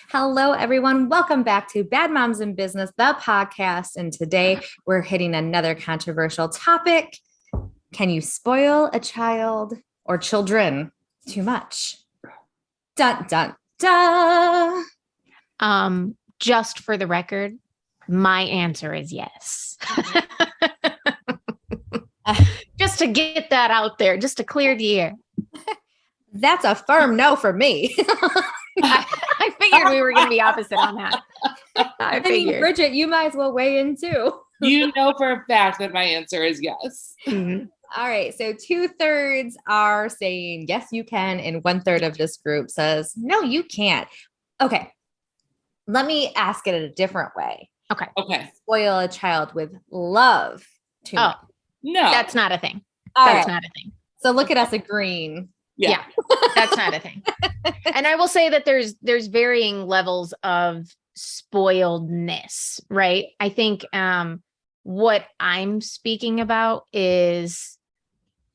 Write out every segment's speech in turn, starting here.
Hello, everyone. Welcome back to Bad Moms in Business, the podcast. And today we're hitting another controversial topic. Can you spoil a child or children too much? Dun, dun, dun. Just for the record, my answer is yes. Just to get that out there, just to clear the air. That's a firm no for me. I figured we were going to be opposite on that. I mean, Bridgette, you might as well weigh in too. You know for a fact that my answer is yes. Mm-hmm. All right. So 2/3 are saying yes, you can. And 1/3 of this group says, no, you can't. Okay. Let me ask it in a different way. Okay. Spoil a child with love too much. No. That's not a thing. Not a thing. So look at us agreeing. Yeah. That's not a thing. And I will say that there's varying levels of spoiledness, right? I think what I'm speaking about is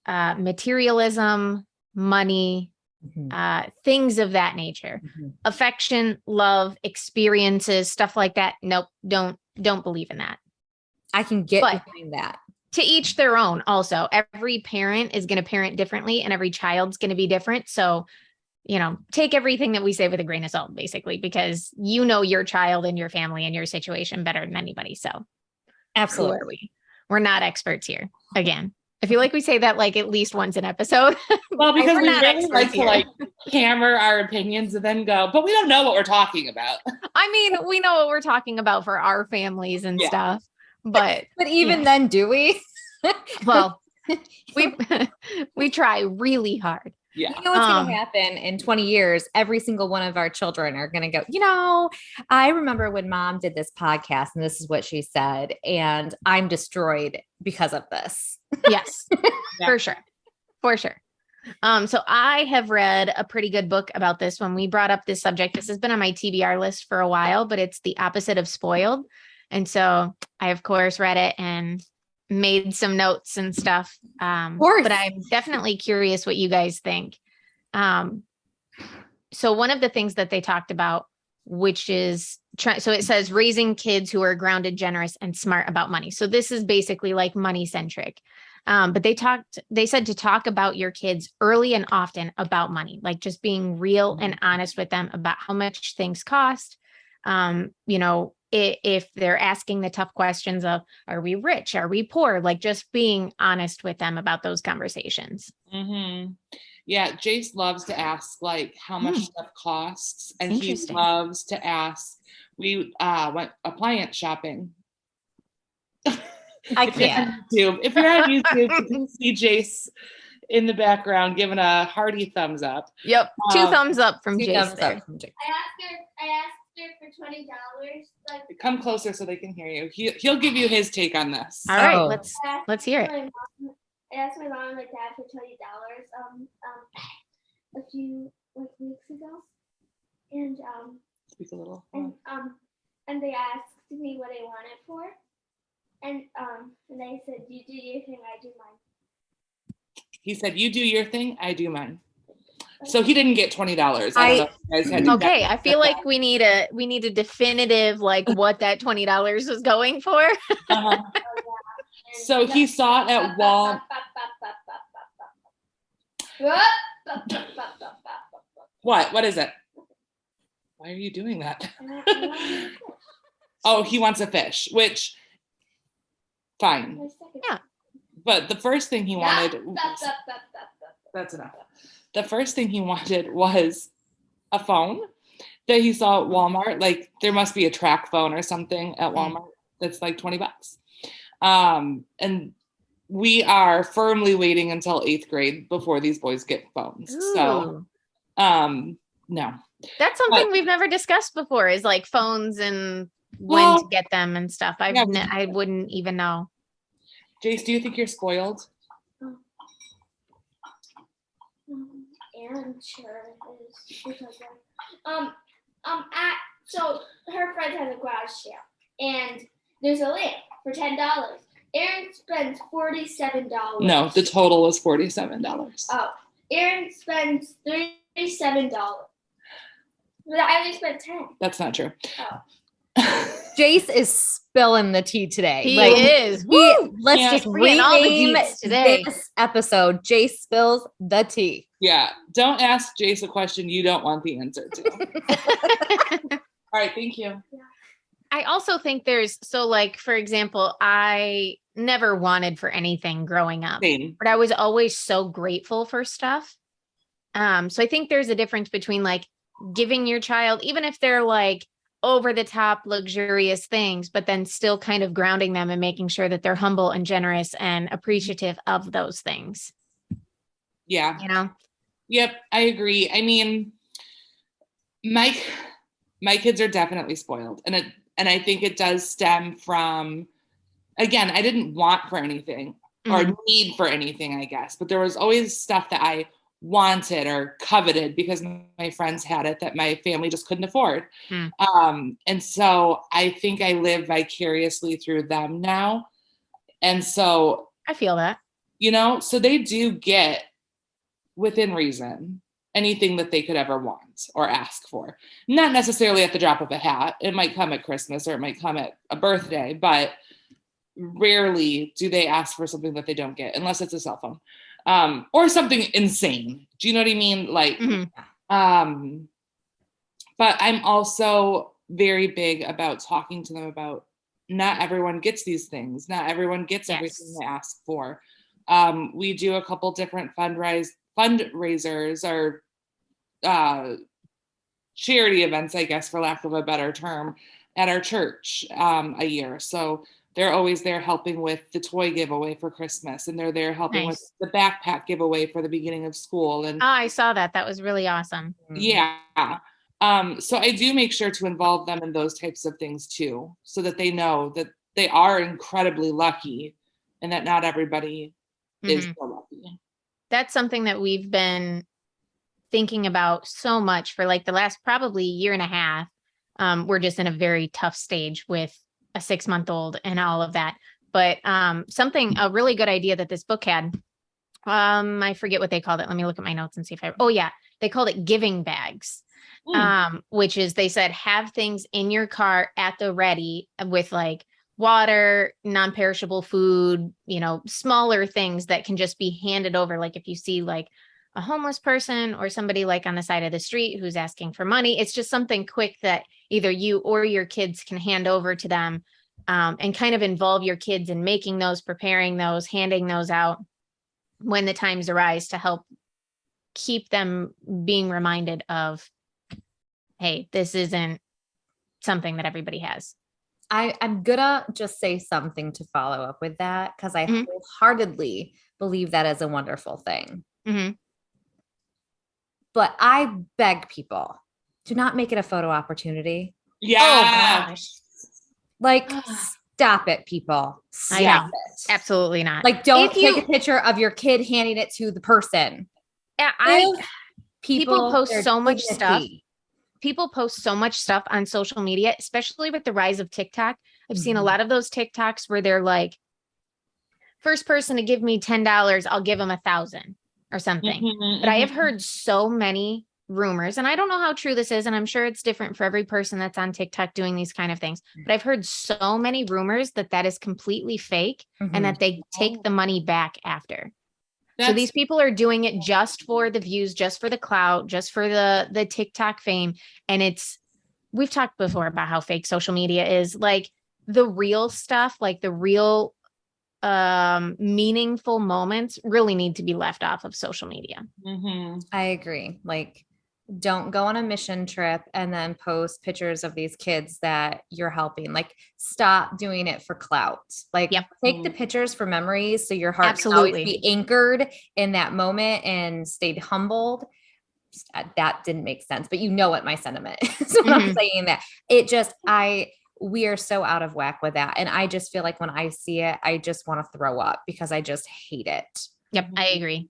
materialism, money, things of that nature, affection, love, experiences, stuff like that. Nope. Don't believe in that. I can get behind that. To each their own. Also, every parent is going to parent differently and every child's going to be different. So, take everything that we say with a grain of salt, basically, because you know your child and your family and your situation better than anybody. So absolutely. We're not experts here. Again, I feel like we say that like at least once an episode. Well, because we really like to hammer our opinions and then go, but we don't know what we're talking about. I mean, we know what we're talking about for our families and stuff. But even then, do we? Well, we try really hard. Yeah. You know what's going to happen in 20 years? Every single one of our children are going to go, I remember when mom did this podcast and this is what she said, and I'm destroyed because of this. Yes, for sure. For sure. So I have read a pretty good book about this when we brought up this subject. This has been on my TBR list for a while, but it's The Opposite of Spoiled. And so I, of course, read it and made some notes and stuff. But I'm definitely curious what you guys think. So one of the things that they talked about, which is, so it says raising kids who are grounded, generous, and smart about money. So this is basically like money centric. But they said to talk about your kids early and often about money, like just being real and honest with them about how much things cost. If they're asking the tough questions of, are we rich? Are we poor? Like just being honest with them about those conversations. Mm-hmm. Yeah. Jace loves to ask like how much stuff costs. And he loves to ask, we went appliance shopping. I can't. If you're on YouTube, you can see Jace in the background giving a hearty thumbs up. Yep. 2 thumbs up from Jace. I asked her for $20. Come closer so they can hear you. He'll give you his take on this. All right, let's hear it. I asked my mom and my dad for $20 a few weeks ago, and speak a little. And they asked me what I wanted for, and I said, "You do your thing, I do mine." He said, "You do your thing, I do mine." So he didn't get $20. Okay, I feel like we need a definitive like what that $20 was going for. Uh-huh. So he saw it at Walmart. What is it? Why are you doing that? Oh, he wants a fish, which fine. Yeah. But the first thing he wanted that's enough. The first thing he wanted was a phone that he saw at Walmart. Like there must be a track phone or something at Walmart that's like $20. And we are firmly waiting until 8th grade before these boys get phones. Ooh. So, no. That's something we've never discussed before is like phones and when to get them and stuff. I wouldn't even know. Jace, do you think you're spoiled? And sure is because so her friend has a garage sale and there's a lamp for $10. Aaron spends $47. No, the total was $47. Oh, Aaron spends $37. But I only spent 10. That's not true. Oh. Jace is spilling the tea today. He is. Let's Yeah, just bringing all the rename deets today. this episode. Jace spills the tea. Yeah. Don't ask Jace a question you don't want the answer to. All right. Thank you. I also think for example, I never wanted for anything growing up, Same. but I was always so grateful for stuff. So I think there's a difference between like giving your child, even if they're like over the top luxurious things, but then still kind of grounding them and making sure that they're humble and generous and appreciative of those things. Yeah. You know? Yep. I agree. I mean, my kids are definitely spoiled, and I think it does stem from, again, I didn't want for anything or need for anything, I guess, but there was always stuff that I wanted or coveted because my friends had it that my family just couldn't afford. And so I think I live vicariously through them now. And so I feel that, so they do get, within reason, anything that they could ever want or ask for. Not necessarily at the drop of a hat. It might come at Christmas or it might come at a birthday, but rarely do they ask for something that they don't get, unless it's a cell phone. Or something insane. Do you know what I mean? Like, but I'm also very big about talking to them about not everyone gets these things. Not everyone gets everything they ask for. We do a couple different fundraisers or charity events, I guess, for lack of a better term, at our church a year. So they're always there helping with the toy giveaway for Christmas, and they're there helping with the backpack giveaway for the beginning of school. And I saw that. That was really awesome. Yeah. So I do make sure to involve them in those types of things too, so that they know that they are incredibly lucky and that not everybody is so lucky. That's something that we've been thinking about so much for like the last probably year and a half. We're just in a very tough stage with a 6-month-old and all of that. But a really good idea that this book had, I forget what they called it. Let me look at my notes and see if they called it giving bags, which is, they said, have things in your car at the ready with like water, non-perishable food, smaller things that can just be handed over. Like if you see like a homeless person or somebody like on the side of the street who's asking for money, it's just something quick that either you or your kids can hand over to them, and kind of involve your kids in making those, preparing those, handing those out when the times arise, to help keep them being reminded of, hey, this isn't something that everybody has. I'm gonna just say something to follow up with that, because I wholeheartedly believe that is a wonderful thing. But I beg people, do not make it a photo opportunity. Yeah. Oh gosh. Like, stop it, people. Stop I know. it. Absolutely not. Like, don't take a picture of your kid handing it to the person. People post so much stuff. People post so much stuff on social media, especially with the rise of TikTok. I've seen a lot of those TikToks where they're like, first person to give me $10, I'll give them 1,000 or something. But I have heard so many rumors, and I don't know how true this is, and I'm sure it's different for every person that's on TikTok doing these kind of things, but I've heard so many rumors that is completely fake and that they take the money back after. So these people are doing it just for the views, just for the clout, just for the TikTok fame. And we've talked before about how fake social media is. Like, the real stuff, like the real meaningful moments really need to be left off of social media. I agree. Like, don't go on a mission trip and then post pictures of these kids that you're helping. Like, stop doing it for clout. Like, take the pictures for memories, so your heart can always be anchored in that moment and stayed humbled. That didn't make sense, but you know what my sentiment is when I'm saying that. We are so out of whack with that. And I just feel like when I see it, I just want to throw up because I just hate it. Yep, I agree.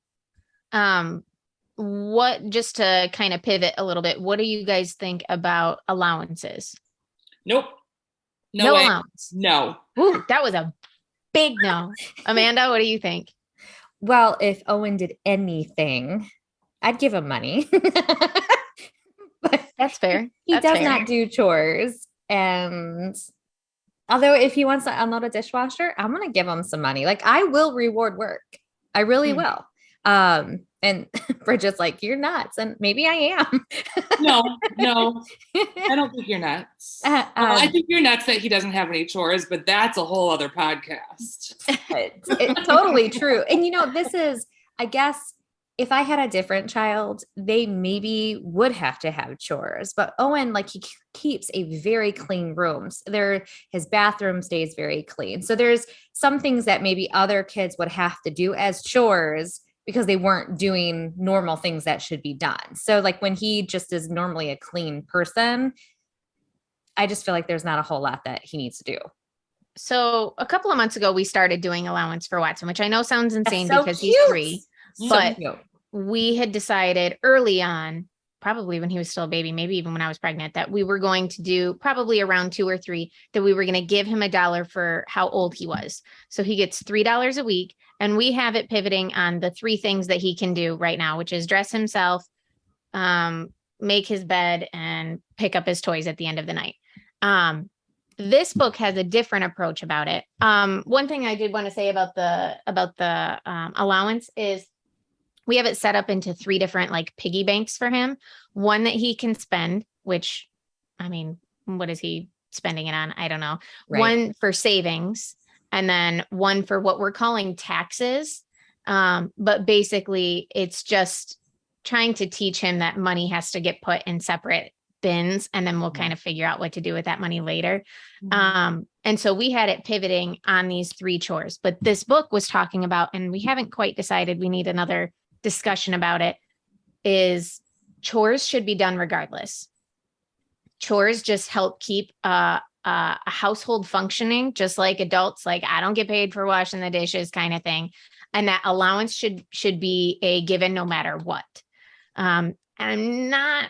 Just to kind of pivot a little bit, what do you guys think about allowances? Nope. No allowance. No. Ooh, that was a big no. Amanda, what do you think? Well, if Owen did anything, I'd give him money. That's fair. He That's does fair. not do chores. And although if he wants to unload a dishwasher, I'm going to give him some money. Like I will reward work. I really will. And Bridgette's like, you're nuts. And maybe I am. No, I don't think you're nuts. I think you're nuts that he doesn't have any chores, but that's a whole other podcast. It's totally true. And this is, I guess, if I had a different child, they maybe would have to have chores. But Owen, like he keeps a very clean room. His bathroom stays very clean. So there's some things that maybe other kids would have to do as chores because they weren't doing normal things that should be done. So like when he just is normally a clean person, I just feel like there's not a whole lot that he needs to do. So a couple of months ago, we started doing allowance for Watson, which I know sounds insane because cute. he's 3, but cute. We had decided early on, probably when he was still a baby, maybe even when I was pregnant, that we were going to do probably around 2 or 3, that we were going to give him $1 for how old he was. So he gets $3 a week. And we have it pivoting on the 3 things that he can do right now, which is dress himself, make his bed, and pick up his toys at the end of the night. This book has a different approach about it. One thing I did want to say about the allowance is we have it set up into 3 different like piggy banks for him. One that he can spend, which, I mean, what is he spending it on? I don't know. Right. One for savings, and then one for what we're calling taxes. But basically it's just trying to teach him that money has to get put in separate bins, and then we'll kind of figure out what to do with that money later. And so we had it pivoting on these 3 chores, but this book was talking about, and we haven't quite decided, we need another discussion about it, is chores should be done regardless. Chores just help keep a household functioning, just like adults. Like I don't get paid for washing the dishes kind of thing. And that allowance should be a given no matter what. And I'm not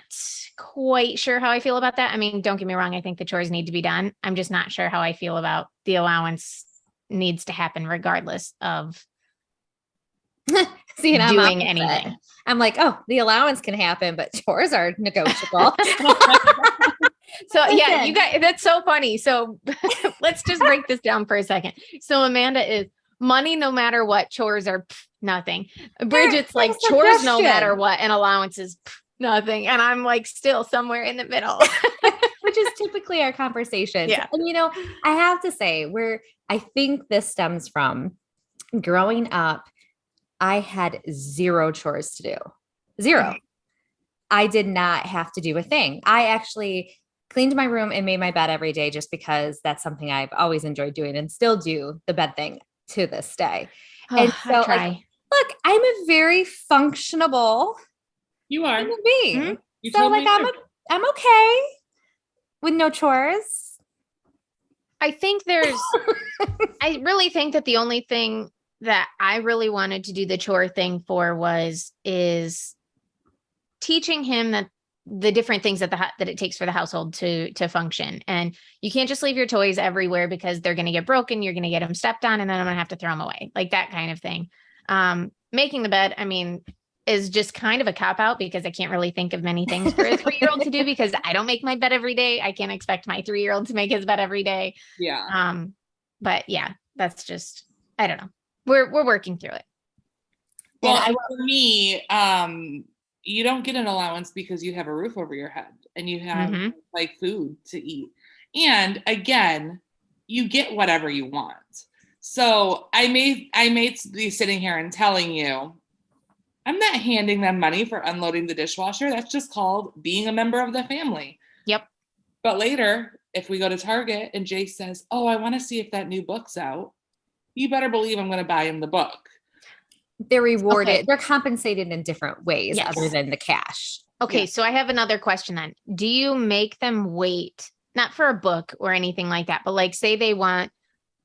quite sure how I feel about that. I mean, don't get me wrong. I think the chores need to be done. I'm just not sure how I feel about the allowance needs to happen regardless of doing anything. I'm like, oh, the allowance can happen, but chores are negotiable. So yeah, you guys, that's so funny. So let's just break this down for a second. So Amanda is money no matter what, chores are nothing. Bridgette's like chores no matter what, and allowance is nothing. And I'm like still somewhere in the middle. Which is typically our conversation. Yeah. And I have to say I think this stems from growing up, I had 0 chores to do. 0. I did not have to do a thing. I actually cleaned my room and made my bed every day just because that's something I've always enjoyed doing and still do the bed thing to this day. And so look, I'm a very functionable human being. Mm-hmm. So totally I'm okay with no chores. I really think that the only thing that I really wanted to do the chore thing for is teaching him that the different things that it takes for the household to function. And you can't just leave your toys everywhere because they're going to get broken. You're going to get them stepped on, and then I'm going to have to throw them away, like that kind of thing. Making the bed, I mean, is just kind of a cop out because I can't really think of many things for a 3-year-old to do because I don't make my bed every day. I can't expect my 3-year-old to make his bed every day. Yeah. But yeah, that's just, I don't know. We're working through it. Well, for me, you don't get an allowance because you have a roof over your head and you have like food to eat. And again, you get whatever you want. So I may be sitting here and telling you, I'm not handing them money for unloading the dishwasher. That's just called being a member of the family. Yep. But later, if we go to Target and Jay says, oh, I want to see if that new book's out, you better believe I'm going to buy him the book. They're rewarded. Okay. They're compensated in different ways other than the cash. Okay. Yeah. So I have another question then. Do you make them wait, not for a book or anything like that, but like say they want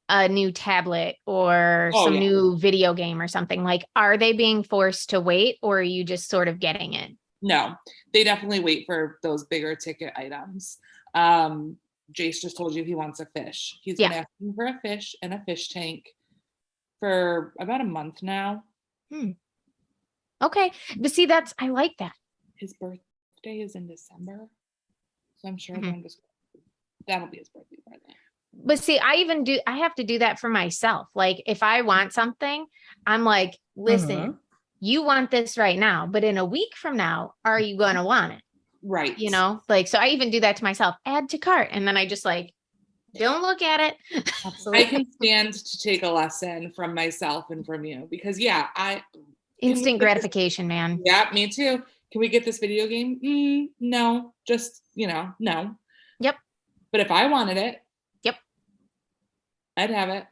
a new tablet or some new video game or something, like, are they being forced to wait or are you just sort of getting it? No, they definitely wait for those bigger ticket items. Jace just told you he wants a fish. He's been asking for a fish and a fish tank for about a month now. Okay. But see, I like that. His birthday birthday is in December. So I'm sure that'll be his birthday present. But see, I have to do that for myself. Like if I want something, I'm like, listen, you want this right now, but in a week from now, are you going to want it? Right. You know, like, so I even do that to myself, add to cart. And then I just like, don't look at it. Absolutely. I can stand to take a lesson from myself and from you because instant gratification, man. Yeah, me too. Can we get this video game? No, just, no. Yep. But if I wanted it, yep, I'd have it.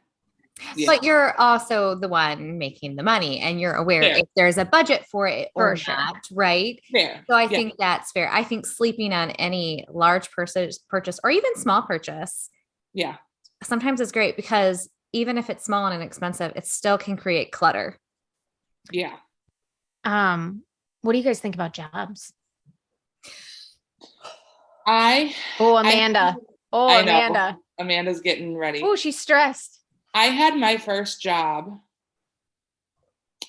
Yeah. But you're also the one making the money and you're aware fair. If there's a budget for it or For not, right? Fair. So I think that's fair. I think sleeping on any large purchase or even small purchase. Yeah. Sometimes it's great because even if it's small and inexpensive, it still can create clutter. Yeah. What do you guys think about jobs? Amanda. Amanda. Amanda's getting ready. Oh, she's stressed. I had my first job.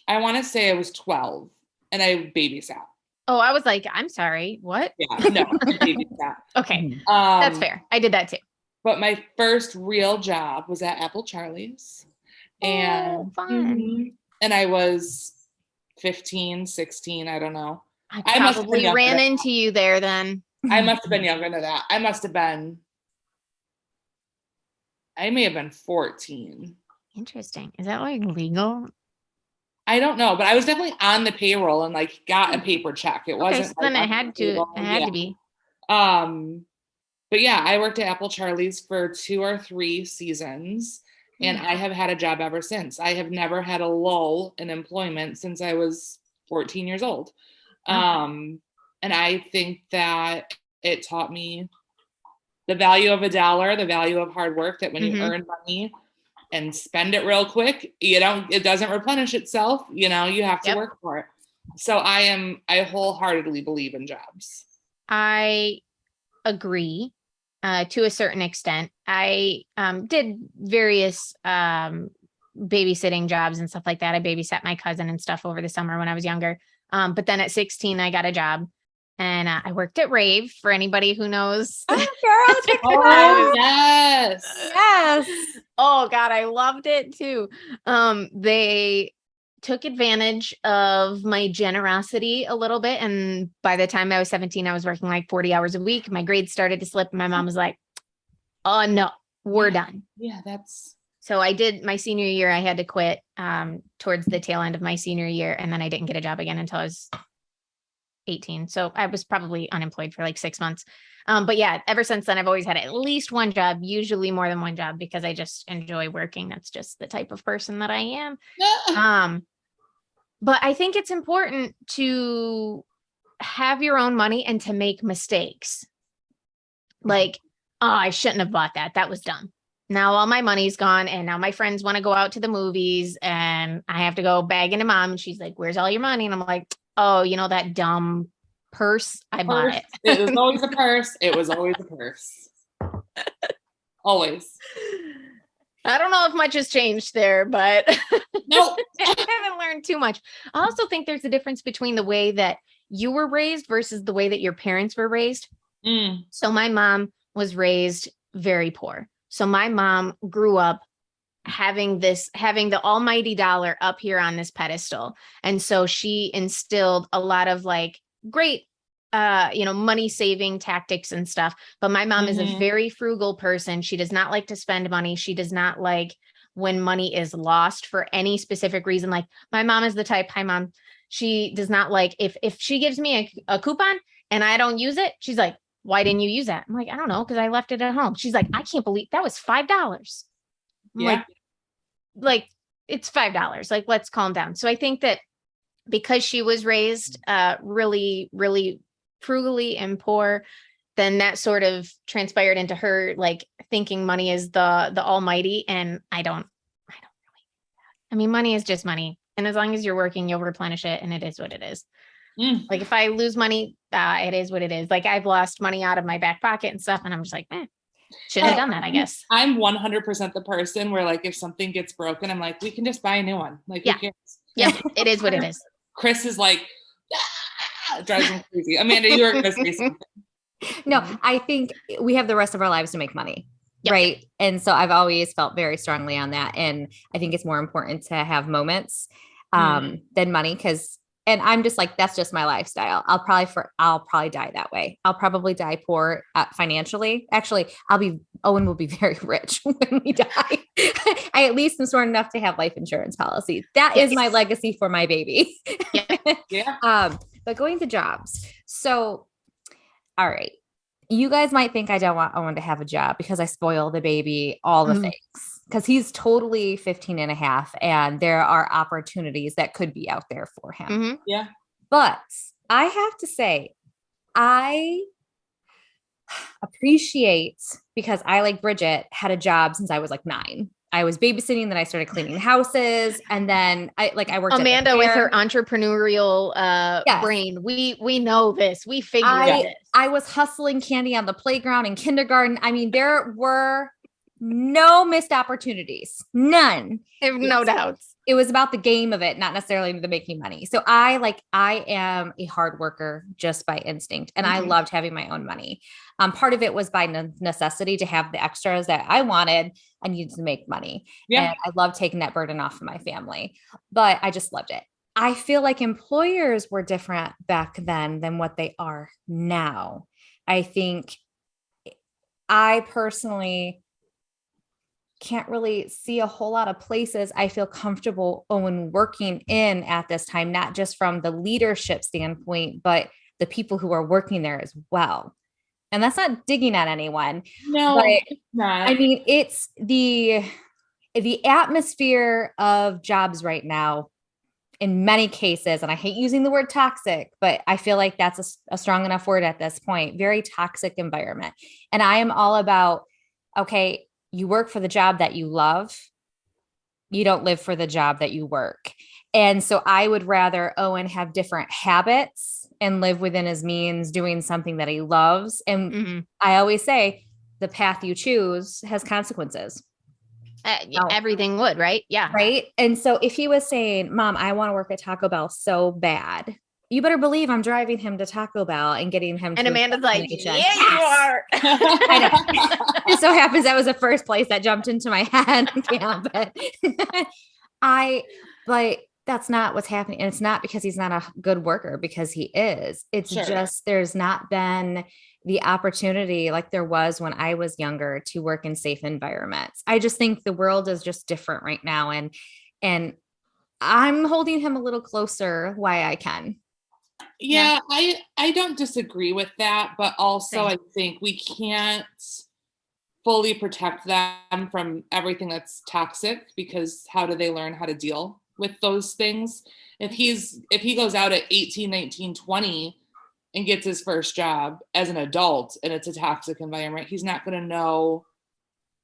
I want to say I was 12 and I babysat. Oh, I was like, I'm sorry. What? Yeah, no, I babysat. Okay. That's fair. I did that too. But my first real job was at Apple Charlie's. And fun. And I was 15, 16, I don't know. I probably ran into you there then. I must have been younger than that. I may have been 14. Interesting. Is that like legal? I don't know, but I was definitely on the payroll and like got a paper check. It wasn't. So then it had to be. But yeah, I worked at Apple Charlie's for 2 or 3 seasons and I have had a job ever since. I have never had a lull in employment since I was 14 years old. And I think that it taught me the value of $1, the value of hard work, that when you earn money and spend it real quick, it doesn't replenish itself. You have to work for it. So I wholeheartedly believe in jobs. I agree to a certain extent. I did various babysitting jobs and stuff like that. I babysat my cousin and stuff over the summer when I was younger. But then at 16, I got a job. And I worked at Rave, for anybody who knows. Oh, girl, yes. Yes. Oh, God, I loved it too. They took advantage of my generosity a little bit. And by the time I was 17, I was working like 40 hours a week. My grades started to slip. And my mom was like, oh, no, we're done. Yeah, that's. So I did my senior year. I had to quit towards the tail end of my senior year. And then I didn't get a job again until I was 18. So I was probably unemployed for like 6 months. But yeah, ever since then, I've always had at least one job, usually more than one job, because I just enjoy working. That's just the type of person that I am. But I think it's important to have your own money and to make mistakes. Like, oh, I shouldn't have bought that. That was dumb. Now all my money's gone. And now my friends want to go out to the movies and I have to go bag into mom. And she's like, where's all your money? And I'm like, oh, that dumb purse. I bought it. It was always a purse. It was always a purse. Always. I don't know if much has changed there, but nope. I haven't learned too much. I also think there's a difference between the way that you were raised versus the way that your parents were raised. So my mom was raised very poor. So my mom grew up having the almighty dollar up here on this pedestal. And so she instilled a lot of like great, money saving tactics and stuff. But my mom is a very frugal person. She does not like to spend money. She does not like when money is lost for any specific reason. Like my mom is the type, hi mom, she does not like, if she gives me a coupon and I don't use it, she's like, why didn't you use that? I'm like, I don't know, because I left it at home. She's like, I can't believe that was $5. I'm like, it's $5. Like, let's calm down. So I think that because she was raised really, really frugally and poor, then that sort of transpired into her like thinking money is the almighty. And I don't really. I mean, money is just money. And as long as you're working, you'll replenish it. And it is what it is. Like if I lose money, it is what it is. Like I've lost money out of my back pocket and stuff. And I'm just like, shouldn't have done that, I guess. I'm 100% the person where like, if something gets broken, I'm like, we can just buy a new one. Like, yeah, it is what it is. Chris is like, It drives me crazy. Amanda, you were going to say something. No, I think we have the rest of our lives to make money. Yep. Right. And so I've always felt very strongly on that. And I think it's more important to have moments than money. And I'm just like, that's just my lifestyle. I'll probably die that way. I'll probably die poor financially. Actually, Owen will be very rich when we die. I at least am smart enough to have life insurance policy. That is my legacy for my baby. Yeah. But going to jobs. So, all right. You guys might think I don't want Owen to have a job because I spoil the baby, all the things, because he's totally 15 and a half and there are opportunities that could be out there for him. Mm-hmm. Yeah. But I have to say, I appreciate, because I, like Bridgette, had a job since I was like 9. I was babysitting, then I started cleaning houses, and then I worked. Amanda with her entrepreneurial brain. We know this. We figured this. I was hustling candy on the playground in kindergarten. I mean, there were no missed opportunities, none. I have no doubts. It was about the game of it, not necessarily the making money. So I am a hard worker just by instinct, and I loved having my own money. Part of it was by necessity to have the extras that I wanted. I needed to make money. Yeah. And I loved taking that burden off of my family, but I just loved it. I feel like employers were different back then than what they are now. I think I personally can't really see a whole lot of places I feel comfortable Owen working in at this time, not just from the leadership standpoint, but the people who are working there as well. And that's not digging at anyone. No, but it's not. I mean, it's the atmosphere of jobs right now in many cases, and I hate using the word toxic, but I feel like that's a strong enough word at this point, very toxic environment. And I am all about, okay, you work for the job that you love. You don't live for the job that you work. And so I would rather Owen have different habits and live within his means, doing something that he loves. And I always say the path you choose has consequences. Everything would, right? Yeah. Right. And so if he was saying, Mom, I want to work at Taco Bell so bad, you better believe I'm driving him to Taco Bell and getting him. And Amanda's like, yeah, yes. you are. I know. It so happens that was the first place that jumped into my head. Yeah, but that's not what's happening. And it's not because he's not a good worker, because he is. It's just, there's not been the opportunity like there was when I was younger to work in safe environments. I just think the world is just different right now. And I'm holding him a little closer while I can. Yeah, I don't disagree with that, but also I think we can't fully protect them from everything that's toxic, because how do they learn how to deal with those things? If he goes out at 18, 19, 20 and gets his first job as an adult and it's a toxic environment, he's not going to know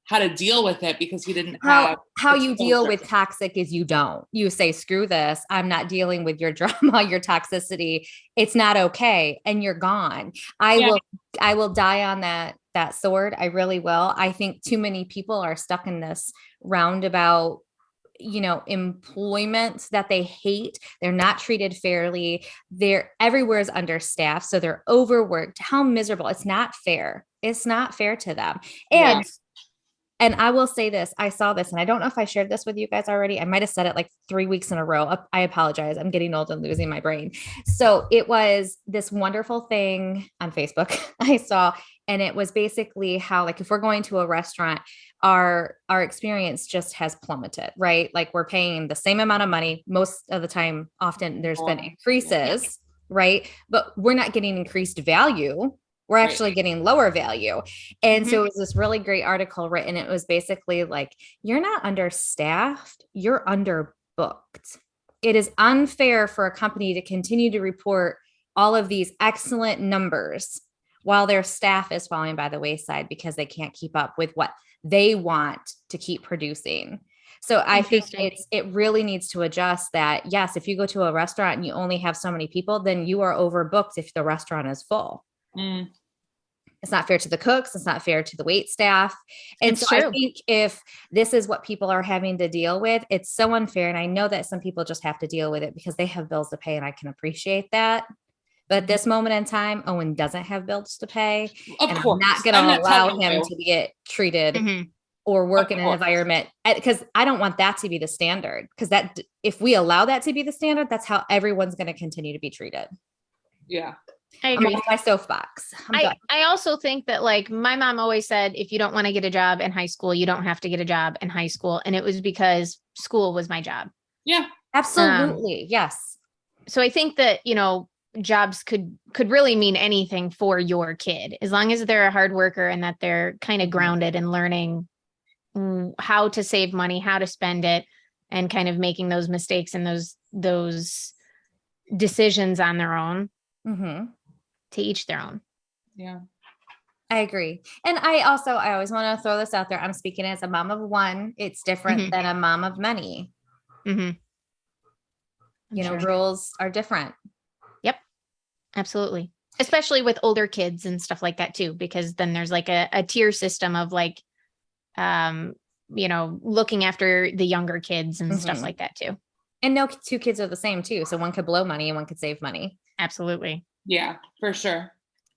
how to deal with it because he didn't have how you deal with toxic is you say, screw this. I'm not dealing with your drama, your toxicity. It's not okay. And you're gone. I will die on that sword. I really will. I think too many people are stuck in this roundabout, employment that they hate. They're not treated fairly. Everywhere is understaffed. So they're overworked. How miserable. It's not fair. It's not fair to them. And I will say this, I saw this, and I don't know if I shared this with you guys already. I might've said it like 3 weeks in a row. I apologize. I'm getting old and losing my brain. So it was this wonderful thing on Facebook I saw, and it was basically how, like, if we're going to a restaurant, our experience just has plummeted, right? Like, we're paying the same amount of money most of the time. Often there's been increases, right? But we're not getting increased value. We're actually getting lower value. And so it was this really great article written. It was basically like, you're not understaffed, you're underbooked. It is unfair for a company to continue to report all of these excellent numbers while their staff is falling by the wayside because they can't keep up with what they want to keep producing. So I think it really needs to adjust that. Yes, if you go to a restaurant and you only have so many people, then you are overbooked if the restaurant is full. It's not fair to the cooks. It's not fair to the wait staff. And I think if this is what people are having to deal with, it's so unfair. And I know that some people just have to deal with it because they have bills to pay, and I can appreciate that. But at this moment in time, Owen doesn't have bills to pay. Of And course. I'm not going to allow him to get treated or work in an environment, because I don't want that to be the standard. Because that, if we allow that to be the standard, that's how everyone's going to continue to be treated. Yeah. I agree. I'm on my soapbox. I also think that, like, my mom always said, if you don't want to get a job in high school, you don't have to get a job in high school. And it was because school was my job. Yeah, absolutely. Yes. So I think that, you know, jobs could really mean anything for your kid, as long as they're a hard worker and that they're kind of grounded and learning how to save money, how to spend it, and kind of making those mistakes and those decisions on their own. To each their own. Yeah, I agree. And I always want to throw this out there. I'm speaking as a mom of one. It's different than a mom of many. You know, rules are different. Yep. Absolutely. Especially with older kids and stuff like that too, because then there's like a tier system of like, you know, looking after the younger kids and stuff like that too. And no two kids are the same too. So one could blow money and one could save money. Absolutely. Yeah, for sure.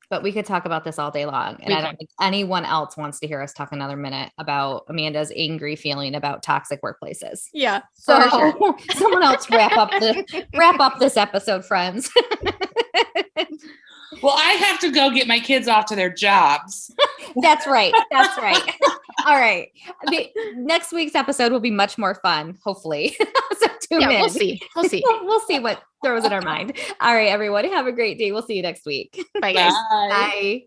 But we could talk about this all day long. And I don't think anyone else wants to hear us talk another minute about Amanda's angry feeling about toxic workplaces. Yeah. So sure. Someone else wrap up this episode, friends. Well, I have to go get my kids off to their jobs. That's right. That's right. All right. Next week's episode will be much more fun, hopefully. So tune in. We'll see. We'll see what throws in our mind. All right, everyone. Have a great day. We'll see you next week. Bye, guys. Bye. Bye.